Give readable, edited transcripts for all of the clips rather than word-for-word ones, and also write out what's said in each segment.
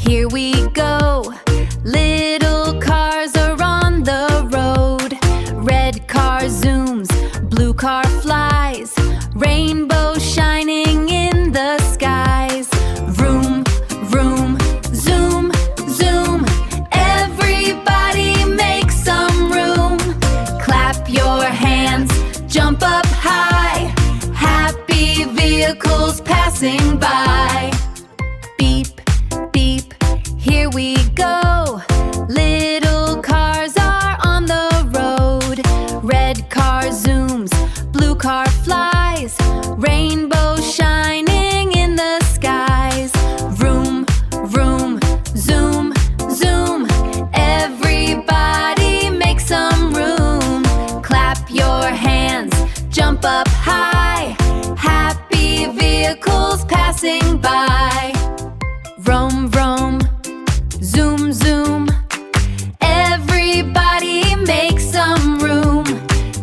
here we go. Little cars are on the road. Red car zooms, blue car flies. Rainbow shining in the skies. Vroom, vroom, zoom, zoom. Everybody make some room. Clap your hands, jump up high. Happy vehicles passing by. Beep, beep, here we go. Little cars are on the road. Red car zooms, blue car flies. Rainbow shining in the skies. Vroom, vroom, zoom, zoom. Everybody make some room. Clap your hands, jump up high. Happy vehicles passing by. Vroom, vroom, zoom, zoom. Everybody make some room.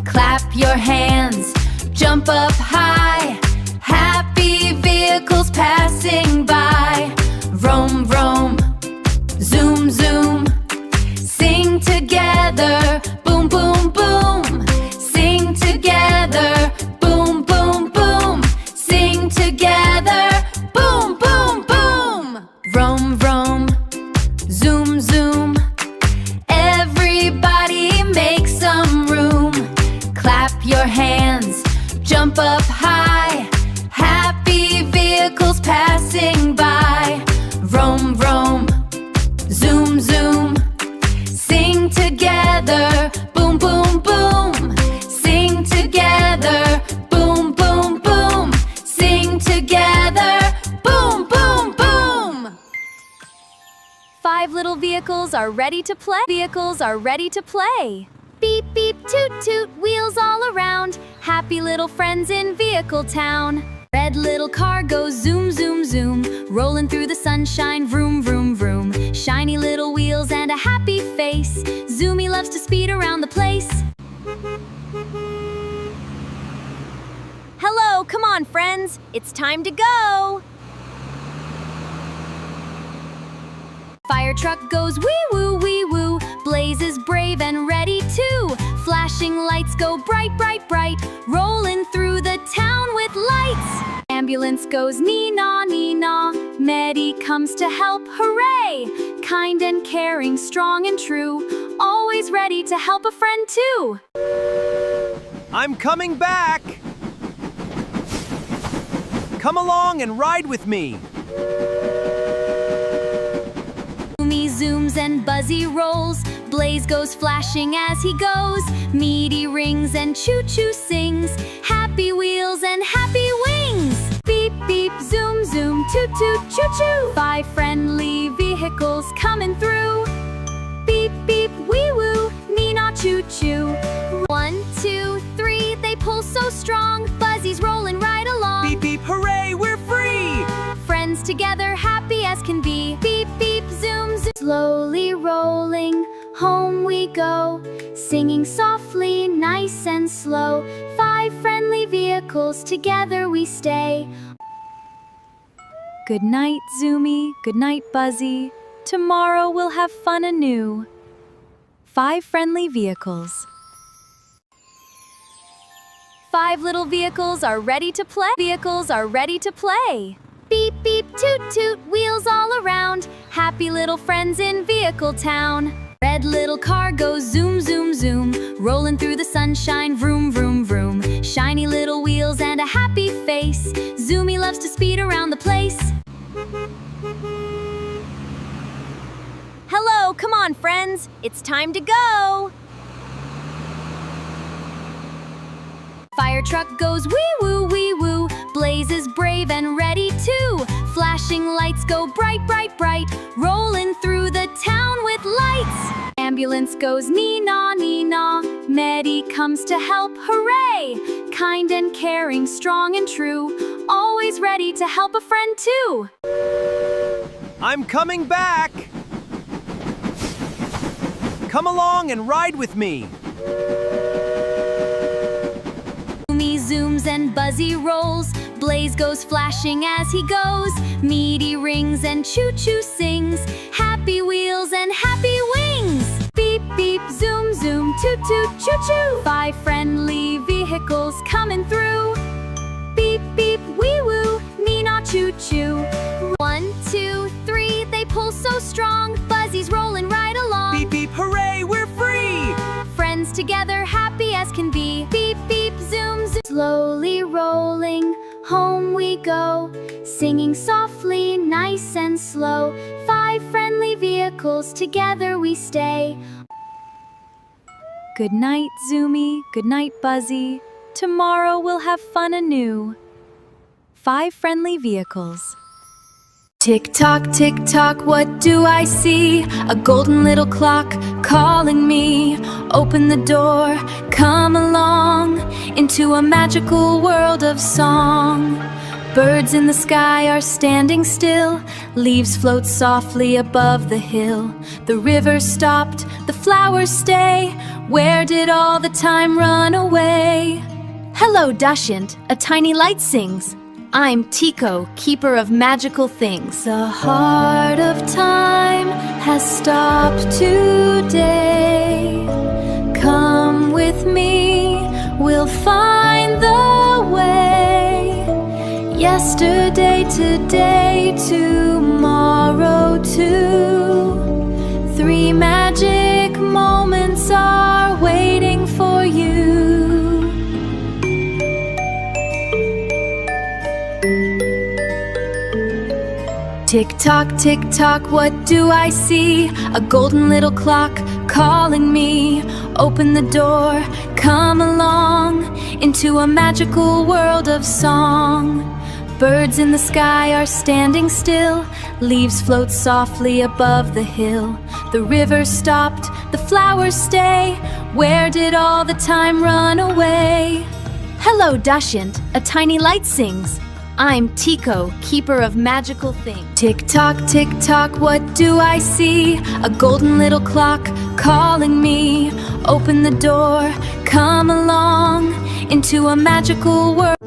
Clap your hands, jump up high. Happy vehicles passing by. Vroom, vroom, zoom, zoom. Sing together, boom, boom, boom. Sing together, boom, boom, boom. Sing together, boom, boom, boom. Vroom, vroom, zoom, zoom. Everybody make some room. Clap your hands, jump up high. Happy vehicles passing by. Vroom, vroom, zoom, zoom. Sing together, boom, boom, boom. Sing together, boom, boom, boom. Sing together, boom, boom, boom. 5 little vehicles are ready to play. Vehicles are ready to play. Beep, beep, toot, toot, wheels all around. Happy little friends in Vehicle Town. Red little car goes zoom, zoom, zoom. Rolling through the sunshine, vroom, vroom, vroom. Shiny little wheels and a happy face. Zoomy loves to speed around the place. Hello, come on, friends. It's time to go. Fire truck goes wee-woo, wee-woo. Blaze is brave and ready too. Flashing lights go bright, bright, bright. Rolling through the town with lights. Ambulance goes nee-naw, nee-naw. Medi comes to help, hooray! Kind and caring, strong and true. Always ready to help a friend too. I'm coming back! Come along and ride with me. Zoomy zooms and Buzzy rolls. Blaze goes flashing as he goes. Meaty rings and choo-choo sings. Happy wheels and happy wings. Beep, beep, zoom, zoom, toot, toot, choo-choo. 5 friendly vehicles coming through. Beep, beep, wee-woo, nee-naw, choo-choo. 1, 2, 3, they pull so strong. Buzzy's rolling right along. Beep, beep, hooray, we're free! Friends together, happy as can be. Beep, beep, zoom, zoom. Slowly rolling, home we go. Singing softly, nice and slow. 5 friendly vehicles, together we stay. Good night, Zoomy. Good night, Buzzy. Tomorrow we'll have fun anew. 5 friendly vehicles. 5 little vehicles are ready to play. Vehicles are ready to play. Beep, beep, toot, toot, wheels all around. Happy little friends in Vehicle Town. Red little car goes zoom, zoom, zoom. Rolling through the sunshine, vroom, vroom, vroom. Shiny little wheels and a happy face. Zoomy loves to speed around the place. Hello, come on, friends. It's time to go. Fire truck goes wee-woo, wee-woo. Blaze is brave and ready too. Flashing lights go bright, bright, bright. Rolling through the town with lights. Ambulance goes nee-naw, nee-naw. Medi comes to help, hooray! Kind and caring, strong and true. Always ready to help a friend too. I'm coming back! Come along and ride with me. Zoomy zooms and Buzzy rolls. Blaze goes flashing as he goes. Meaty rings and choo-choo sings. Happy wheels and happy wings. Beep, beep, zoom, zoom, toot-toot, choo-choo. 5 friendly vehicles coming through. Beep, beep, wee-woo, me-not choo-choo. 1, 2, 3, they pull so strong. Buzzy's rolling right along. Beep, beep, hooray, we're free! Friends together, happy as can be. Beep, beep, zoom, zoom. Slowly rolling, home we go. Singing softly, nice and slow. 5 friendly vehicles, together we stay. Good night, Zoomy. Good night, Buzzy. Tomorrow we'll have fun anew. 5 friendly vehicles. Tick-tock, tick-tock, what do I see? A golden little clock calling me. Open the door, come along into a magical world of song. Birds in the sky are standing still. Leaves float softly above the hill. The river stopped, the flowers stay. Where did all the time run away? Hello, Dushyanth, a tiny light sings. I'm Tico, keeper of magical things. The heart of time has stopped today. Come with me, we'll find the way. Yesterday, today, tomorrow too. 3 magic moments are waiting for you. Tick-tock, tick-tock, what do I see? A golden little clock calling me. Open the door, come along into a magical world of song. Birds in the sky are standing still. Leaves float softly above the hill. The river stopped, the flowers stay. Where did all the time run away? Hello, Dushyanth, a tiny light sings. I'm Tico, keeper of magical things. Tick-tock, tick-tock, what do I see? A golden little clock calling me. Open the door, come along into a magical world.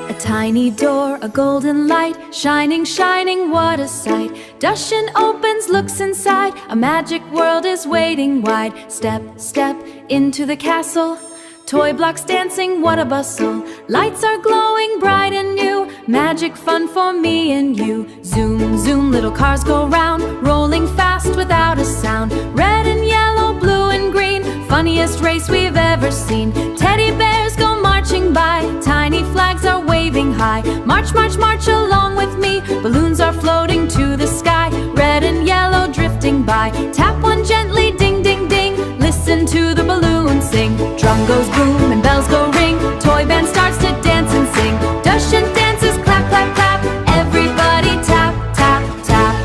A tiny door, a golden light, shining, shining, what a sight. Dushyanth opens, looks inside, a magic world is waiting wide. Step, step into the castle, toy blocks dancing, what a bustle. Lights are glowing bright and new, magic fun for me and you. Zoom, zoom, little cars go round, rolling fast without a sound. Red and yellow, blue and green, funniest race we've ever seen. Teddy bears go marching by, tiny flags are waving high. March, march, march along with me, balloons are floating to the sky. Red and yellow drifting by, tap one gently, ding, ding, ding. Listen to the balloon sing. Drum goes boom and bells go ring, toy band starts to dance and sing. Dushyanth dances, clap, clap, clap, everybody tap, tap, tap.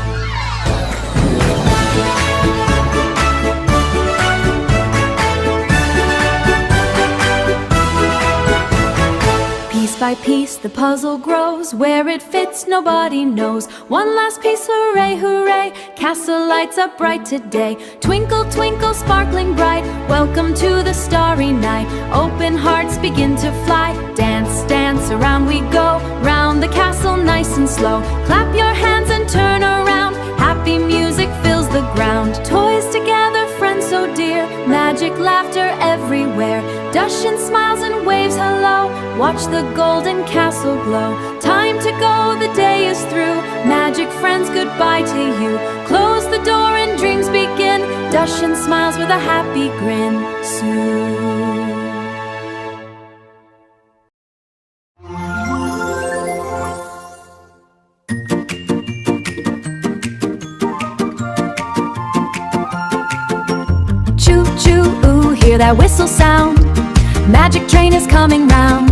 Piece by piece the puzzle grows, where it fits nobody knows. One last piece, hooray, hooray, castle lights up bright today. Twinkle, twinkle, sparkling bright, welcome to the starry night. Open hearts begin to fly, dance, dance, around we go. Round the castle nice and slow, clap your hands and turn around. Happy music fills the ground, toys together, friends so dear. Magic laughter everywhere, Dushyanth smiles and waves hello. Watch the golden castle glow. Time to go, the day is through. Magic friends, goodbye to you. Close the door and dreams begin. Dushyanth smiles with a happy grin. Soon. Choo-choo, ooh, hear that whistle sound. Magic train is coming round.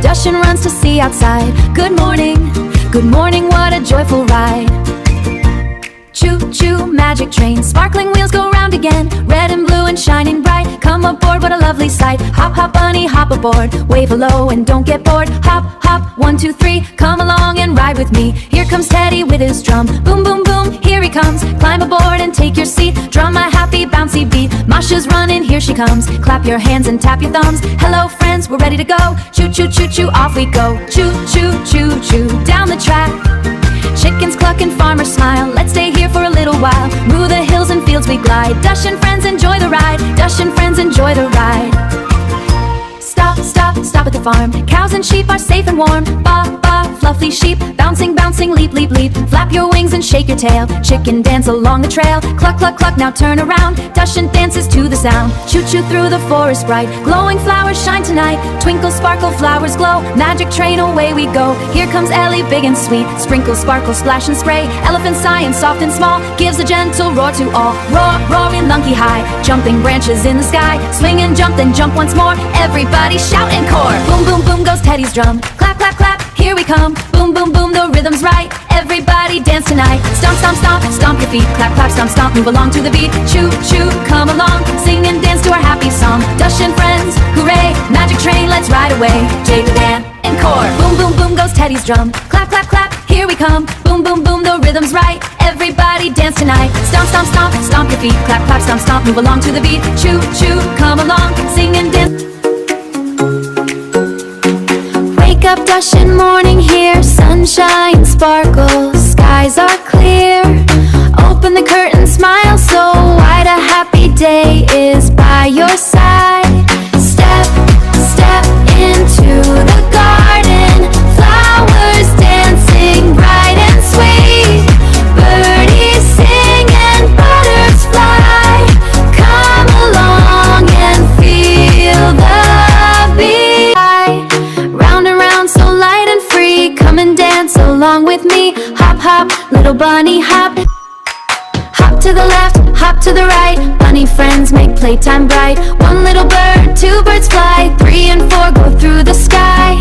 Dushyanth runs to see outside. Good morning, what a joyful ride. Choo-choo, magic train, sparkling wheels go round again. Red and blue and shining bright, come aboard, what a lovely sight. Hop, hop, bunny, hop aboard, wave hello and don't get bored. Hop, hop, 1, 2, 3, come along and ride with with me. Here comes Teddy with his drum. Boom, boom, boom, here he comes. Climb aboard and take your seat. Drum a happy bouncy beat. Masha's running, here she comes. Clap your hands and tap your thumbs. Hello friends, we're ready to go. Choo, choo, choo, choo, off we go. Choo, choo, choo, choo, down the track. Chickens cluck and farmers smile. Let's stay here for a little while. Through the hills and fields we glide. Dush and friends, enjoy the ride. Dush and friends, enjoy the ride. Stop, stop, stop at the farm. Cows and sheep are safe and warm. Ba, ba, fluffy sheep. Bouncing, bouncing, leap, leap, leap. Flap your wings and shake your tail. Chicken dance along the trail. Cluck, cluck, cluck, now turn around. Dushyanth dances to the sound. Choo, choo through the forest bright. Glowing flowers shine tonight. Twinkle, sparkle, flowers glow. Magic train, away we go. Here comes Ellie, big and sweet. Sprinkle, sparkle, splash and spray. Elephant sighing, soft and small. Gives a gentle roar to all. Roar, roaring, lunky high. Jumping branches in the sky. Swing and jump, then jump once more. Everybody shout in chord. Boom, boom, boom goes Teddy's drum. Clap, clap, clap, here we come. Boom, boom, boom, the rhythm's right. Everybody dance tonight. Stomp, stomp, stomp, stomp your feet. Clap, clap, stomp, stomp, move along to the beat. Choo, choo, come along. Sing and dance to our happy song. Dush and friends, hooray. Magic train, let's ride away. Jade Dan and chord. Boom, boom, boom goes Teddy's drum. Clap, clap, clap, here we come. Boom, boom, boom, the rhythm's right. Everybody dance tonight. Stomp, stomp, stomp, stomp your feet. Clap, clap, stomp, stomp, move along to the beat. Choo, choo, come along. Sing and dance. Wake up, Dush in morning here. Sunshine sparkles, skies are clear. Open the curtain, smile so wide. A happy day is by your side. Step, step into the garden. Flowers dancing bright and sweet. Birdies sing and butters fly. Come along and feel the beat. Round and round, so light and free. Come and dance along with me. Hop, hop, little bunny hop. Hop to the left, hop to the right. Bunny friends make playtime bright. One little bird, two birds fly. 3 and 4 go through the sky.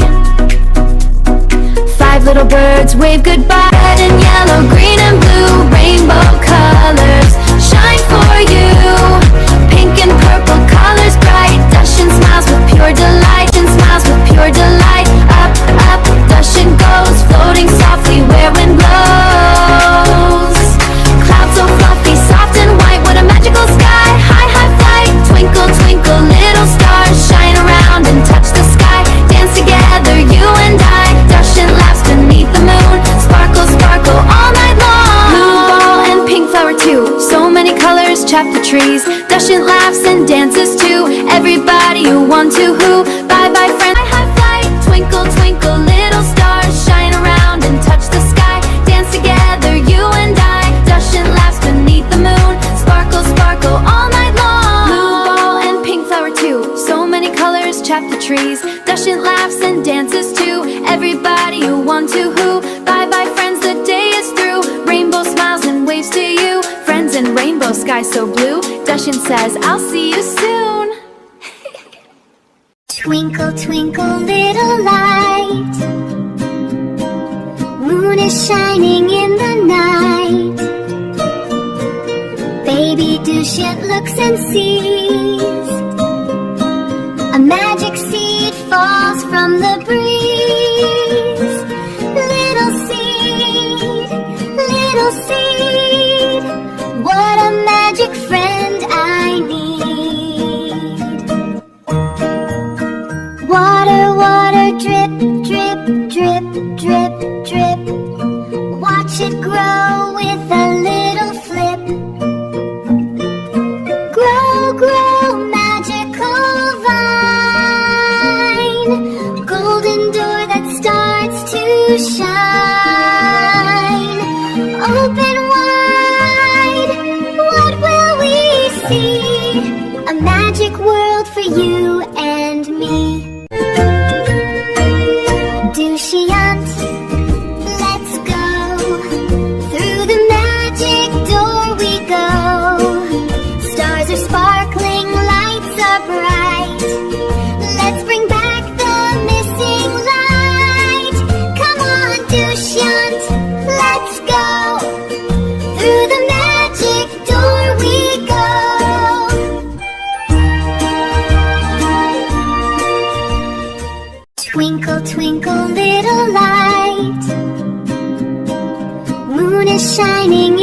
5 little birds wave goodbye. Red and yellow, green and blue. Rainbow colors shine for you. Pink and purple colors bright. Dushyanth smiles with pure delight. And smiles with pure delight. Up, up, Dushyanth goes. Floating softly where wind blows. Clouds so fluffy, soft and white. What a magical sky. High, high flight. Twinkle, twinkle, little stars. Shine around and touch the sky. Dance together, you and I. Dushyanth laughs beneath the moon. Sparkle, sparkle all night long. Blue ball and pink flower too. So many colors chap the trees. Dushyanth laughs and dances too. Everybody you want to who. Bye bye friend. High, high flight. Twinkle, twinkle, little stars. Shine around and touch the sky. Dance together, you and I. Dushyanth laughs beneath the moon. Sparkle, sparkle all night long. Blue ball and pink flower too. So many colors chap the trees. Dushyanth laughs and dances too. Everybody you want to who. Bye bye friends, the day is through. Rainbow smiles and waves to you. Friends in rainbow sky so blue. Dushyanth says, I'll see you soon. Twinkle, twinkle, little light. Moon is shining in the night. Baby Dushyanth looks and sees a magic seed falls from the breeze. Little seed, what a magic friend I need. Water, water, drip, drip, drip, drip, drip. Watch it grow with a little flip. Grow, grow, magical vine. Golden door that starts to shine. Open wide, what will we see? A magic world for you and me. Dushyanth, let's go. Through the magic door we go. Stars are sparkling, lights are bright. Let's bring back the missing light. Come on, Dushyanth, let's go. Through the magic door we go. Twinkle, twinkle, little light. is shining